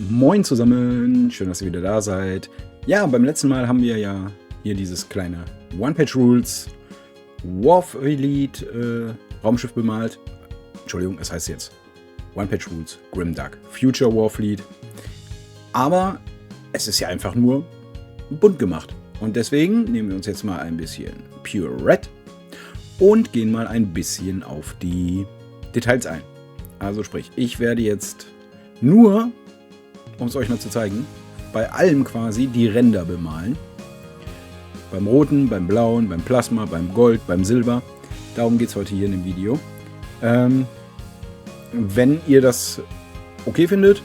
Moin zusammen, schön, dass ihr wieder da seid. Ja, beim letzten Mal haben wir ja hier dieses kleine One-Page-Rules Warfleet Raumschiff bemalt. Entschuldigung, es heißt jetzt One-Page-Rules Grimdark Future Warfleet. Aber es ist ja einfach nur bunt gemacht. Und deswegen nehmen wir uns jetzt mal ein bisschen Pure Red und gehen mal ein bisschen auf die Details ein. Also sprich, ich werde jetzt nur, um es euch mal zu zeigen, bei allem quasi die Ränder bemalen. Beim Roten, beim Blauen, beim Plasma, beim Gold, beim Silber. Darum geht es heute hier in dem Video. Wenn ihr das okay findet,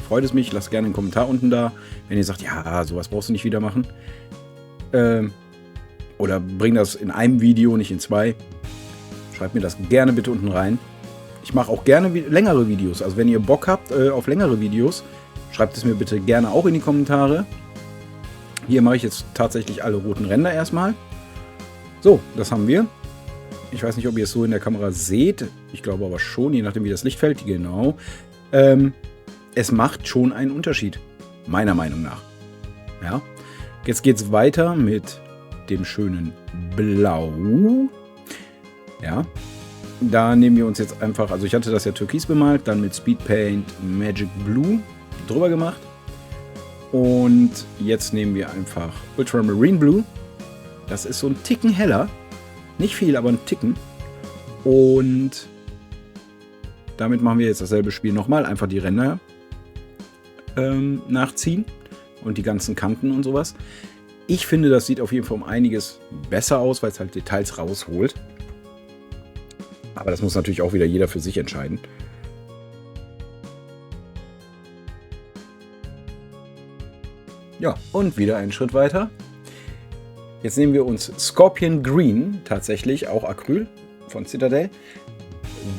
freut es mich. Lasst gerne einen Kommentar unten da. Wenn ihr sagt, ja, sowas brauchst du nicht wieder machen. Oder bring das in einem Video, nicht in zwei. Schreibt mir das gerne bitte unten rein. Ich mache auch gerne längere Videos. Also wenn ihr Bock habt auf längere Videos, schreibt es mir bitte gerne auch in die Kommentare. Hier mache ich jetzt tatsächlich alle roten Ränder erstmal. So, das haben wir. Ich weiß nicht, ob ihr es so in der Kamera seht. Ich glaube aber schon, je nachdem wie das Licht fällt. Genau. Es macht schon einen Unterschied. Meiner Meinung nach. Ja. Jetzt geht es weiter mit dem schönen Blau. Ja. Da nehmen wir uns jetzt einfach, also ich hatte das ja türkis bemalt, dann mit Speed Paint Magic Blue drüber gemacht. Und jetzt nehmen wir einfach Ultramarine Blue. Das ist so ein Ticken heller. Nicht viel, aber ein Ticken. Und damit machen wir jetzt dasselbe Spiel nochmal. Einfach die Ränder nachziehen und die ganzen Kanten und sowas. Ich finde, das sieht auf jeden Fall um einiges besser aus, weil es halt Details rausholt. Aber das muss natürlich auch wieder jeder für sich entscheiden. Ja, und wieder einen Schritt weiter. Jetzt nehmen wir uns Scorpion Green, tatsächlich auch Acryl von Citadel,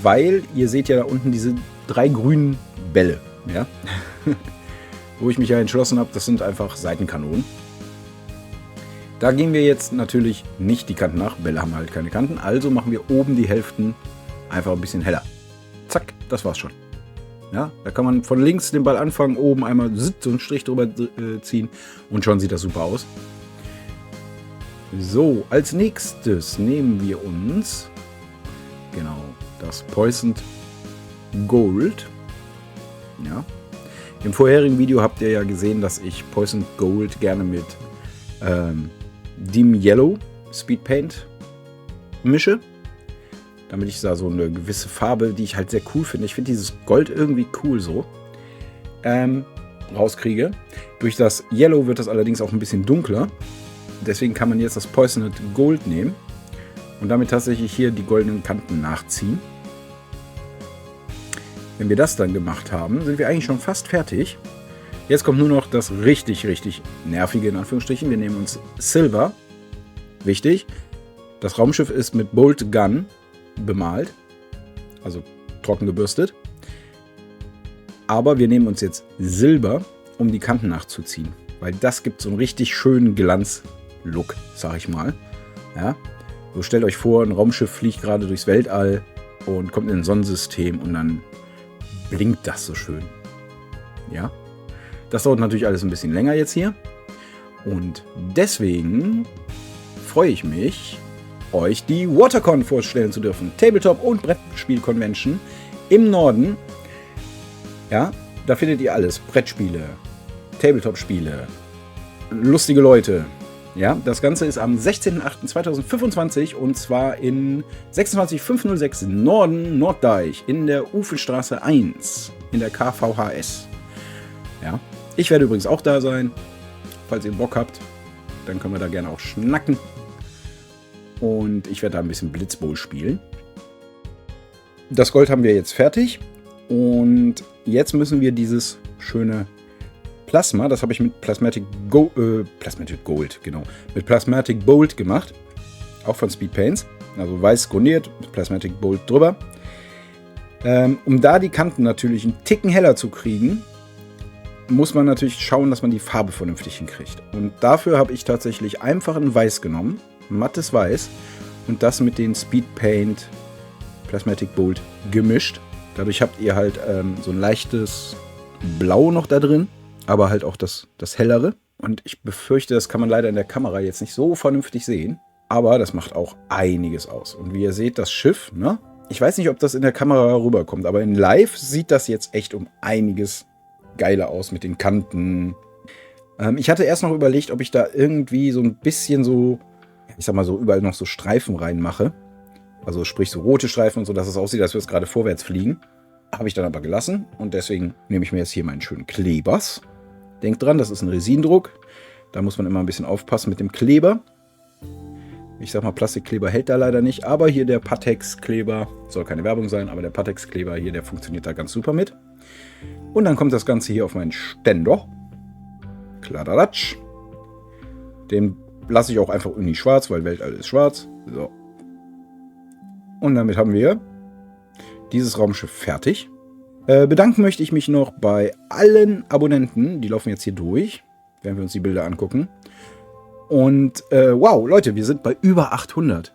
weil ihr seht ja da unten diese 3 grünen Bälle, ja? Wo ich mich ja entschlossen habe, das sind einfach Seitenkanonen. Da gehen wir jetzt natürlich nicht die Kanten nach, Bälle haben halt keine Kanten, also machen wir oben die Hälften einfach ein bisschen heller. Zack, das war's schon. Ja, da kann man von links den Ball anfangen, oben einmal so einen Strich drüber ziehen und schon sieht das super aus. So, als nächstes nehmen wir uns genau das Poisoned Gold. Ja. Im vorherigen Video habt ihr ja gesehen, dass ich Poisoned Gold gerne mit Dim Yellow Speed Paint mische. Damit ich da so eine gewisse Farbe, die ich halt sehr cool finde. Ich finde dieses Gold irgendwie cool so. Rauskriege. Durch das Yellow wird das allerdings auch ein bisschen dunkler. Deswegen kann man jetzt das Poisoned Gold nehmen. Und damit tatsächlich hier die goldenen Kanten nachziehen. Wenn wir das dann gemacht haben, sind wir eigentlich schon fast fertig. Jetzt kommt nur noch das richtig nervige in Anführungsstrichen. Wir nehmen uns Silver. Wichtig. Das Raumschiff ist mit Bolt Gun bemalt. Also trocken gebürstet. Aber wir nehmen uns jetzt Silber, um die Kanten nachzuziehen. Weil das gibt so einen richtig schönen Glanz-Look, sag ich mal. Ja. So stellt euch vor, ein Raumschiff fliegt gerade durchs Weltall und kommt in ein Sonnensystem und dann blinkt das so schön. Ja. Das dauert natürlich alles ein bisschen länger jetzt hier. Und deswegen freue ich mich, euch die WaterCon vorstellen zu dürfen. Tabletop- und Brettspiel-Convention im Norden. Ja, da findet ihr alles. Brettspiele, Tabletop-Spiele, lustige Leute. Ja, das Ganze ist am 16.08.2025 und zwar in 26506 Norden Norddeich in der Ufelstraße 1 in der KVHS. Ja, ich werde übrigens auch da sein. Falls ihr Bock habt, dann können wir da gerne auch schnacken. Und ich werde da ein bisschen Blitzbowl spielen. Das Gold haben wir jetzt fertig. Und jetzt müssen wir dieses schöne Plasma, das habe ich mit Plasmatic Gold, genau. Mit Plasmatic Bolt gemacht. Auch von Speed Paints. Also weiß grundiert, Plasmatic Bolt drüber. Um da die Kanten natürlich einen Ticken heller zu kriegen, muss man natürlich schauen, dass man die Farbe vernünftig hinkriegt. Und dafür habe ich tatsächlich einfach ein Weiß genommen. Mattes Weiß und das mit den Speed Paint Plasmatic Bolt gemischt. Dadurch habt ihr halt so ein leichtes Blau noch da drin, aber halt auch das hellere. Und ich befürchte, das kann man leider in der Kamera jetzt nicht so vernünftig sehen. Aber das macht auch einiges aus. Und wie ihr seht, das Schiff, ne? Ich weiß nicht, ob das in der Kamera rüberkommt, aber in Live sieht das jetzt echt um einiges geiler aus mit den Kanten. Ich hatte erst noch überlegt, ob ich da irgendwie so ein bisschen so, ich sag mal so, überall noch so Streifen reinmache. Also sprich so rote Streifen und so, dass es aussieht, als würde es gerade vorwärts fliegen. Habe ich dann aber gelassen und deswegen nehme ich mir jetzt hier meinen schönen Klebers. Denkt dran, das ist ein Resindruck. Da muss man immer ein bisschen aufpassen mit dem Kleber. Ich sag mal, Plastikkleber hält da leider nicht, aber hier der Pattex-Kleber, soll keine Werbung sein, aber der Pattex-Kleber hier, der funktioniert da ganz super mit. Und dann kommt das Ganze hier auf meinen Ständer. Kladderadatsch. Den lasse ich auch einfach irgendwie schwarz, weil Weltall ist schwarz. So. Und damit haben wir dieses Raumschiff fertig. Bedanken möchte ich mich noch bei allen Abonnenten, die laufen jetzt hier durch, werden wir uns die Bilder angucken. Und wow, Leute, wir sind bei über 800.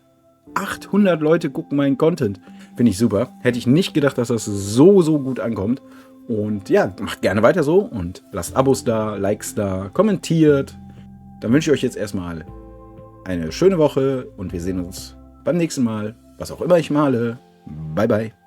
800 Leute gucken meinen Content. Finde ich super. Hätte ich nicht gedacht, dass das so gut ankommt. Und ja, macht gerne weiter so und lasst Abos da, Likes da, kommentiert. Dann wünsche ich euch jetzt erstmal eine schöne Woche und wir sehen uns beim nächsten Mal, was auch immer ich male. Bye, bye.